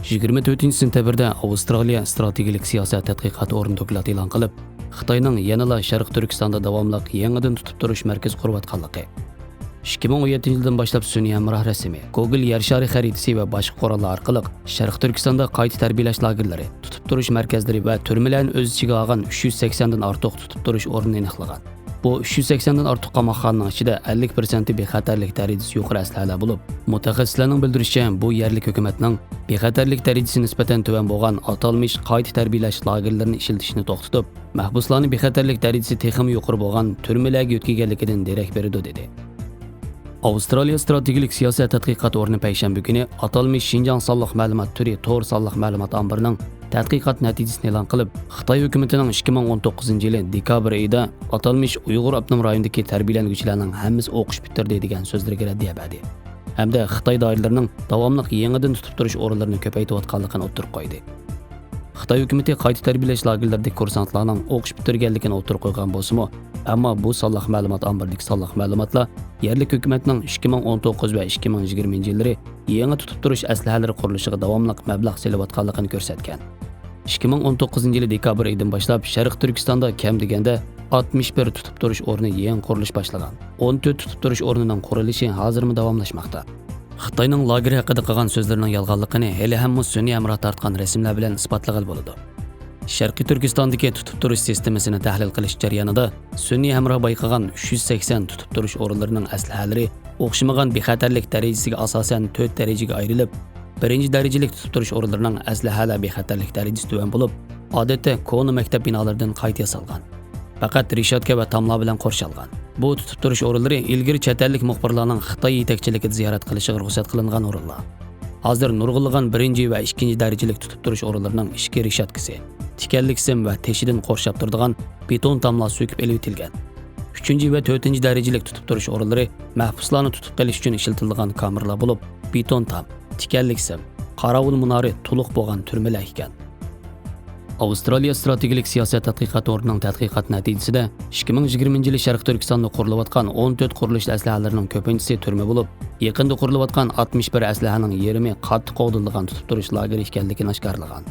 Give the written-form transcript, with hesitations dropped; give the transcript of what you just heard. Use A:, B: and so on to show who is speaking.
A: 24-sentabrda Avstraliya strategik siyosat tadqiqot o'rni doklad e'lon qilib, Xitoyning yanada Sharq Turkistonda davomli yangidan tutib turish markaz qurayotganligi. 2017-yildan boshlab sun'iy hamroh rasmi, Google yer shari xaritasi va boshqa qurollar orqali Sharq Turkistonda qayta tarbiyalash lagerlari, tutib turish markazlari va turmalarni o'z ichiga olgan 380 dan ortiq tutib turish o'rnini aniqlagan. Bu 380 dan ortiq qamoqxonaning ichida 50% bexatarlik darajasi yuqori aslahalar bo'lib, mutaxassislarning bildirishicha, bu yerlik hukumatning bexatarlik darajasi nisbatan tuvan bo'lgan atalmish qayta tarbiyalash lagerlarini ishlatishni to'xtatib, mahbuslarning bexatarlik darajasi texmi yuqori bo'lgan turmalarga o'tkazganligidan darak berdi dedi. Avstraliya strategik siyosat tadqiqot o'rni payshanba kuni atalmish Xinjiang sonliq ma'lumot turi to'g'ri sonliq ma'lumot ombirining tadqiqot natijasini e'lon qilib, Xitoy hukumatining 2019-yil dekabr oyida atalmish Uyg'ur avtonom rayonidagi tarbiyalanuvchilarning hammasi o'qish bitirdi degan so'zlarga raddiya berdi. Hamda Xitoy doiralarining davomli yangidan tutib turish o'rinlarini ko'paytirayotganligini o'tirib qo'ydi. Xitoy hukumati qayta tarbiyalash lagerlaridagi kursantlarning o'qish bitirganligini o'tirib qo'ygan bo'lsa-mu, ammo bu sonliq ma'lumot ombirining sonliq ma'lumotlar yerlik hukumatning 2019 va 2020-yillari yangi tutib turish aslahalari qurilishiga davomli mablag' selayotganligini ko'rsatgan. 2019-yil dekabr oyidan boshlab Sharq Turkistonda kam deganda 61 tutib turish o'rni yangi qurilish boshlagan. 14 tutib turish o'rnining qurilishi hozirmi davomlashmoqda. Xitoyning lager haqida qilgan so'zlarining yolg'onligini hali ham sun'iy hamroh tortgan rasmlar bilan isbotlagan bo'ladi. Sharqiy Turkistondagi tutib turish sistemasini tahlil qilish jarayonida sun'iy hamroh bayqagan 380 tutib turish o'rinlarining aslahalari o'xshamagan bexatarlik darajasiga asosan 4 darajaga ayrilib, birinchi darajalik tutib turish o'rinlarining aslahalar bexatarlik darajasi tuvan bo'lib, odatda koni maktab binolaridan qayta yasalgan. Faqat rishotka va tomlar bilan qo'rshalgan. Bu tutib turish o'rinlari ilgari chet ellik muxbirlarning Xitoy yetakchiligida ziyorat qilishiga ruxsat qilingan o'rinlar. Hozir nurg'unlagan birinchi va ikkinchi darajalik tutib turish o'rinlarining ishki rishotkasi, tikanlik sim va teshidan qo'rshab turadigan beton tomlar so'kib elitilgan. 3 va 4 darajalik tutib turish o'rinlari mahbuslarni tutib qilish uchun ishlatilgan kameralar bo'lib, beton tom, tikanlik sim, qorovul munori to'liq bo'lgan turmalar ekan. Avstraliya strategik siyosat tadqiqot o'rnining tadqiqot natijasida 2020-yil Sharq Turkistonda qurilayotgan 14 qurilish aslahalarining ko'pinchisi turma bo'lib, yaqinda qurilayotgan 61 aslahaning yarmi qattiq qo'llanilgan tutib turish lageri ekanligini oshkorlagan.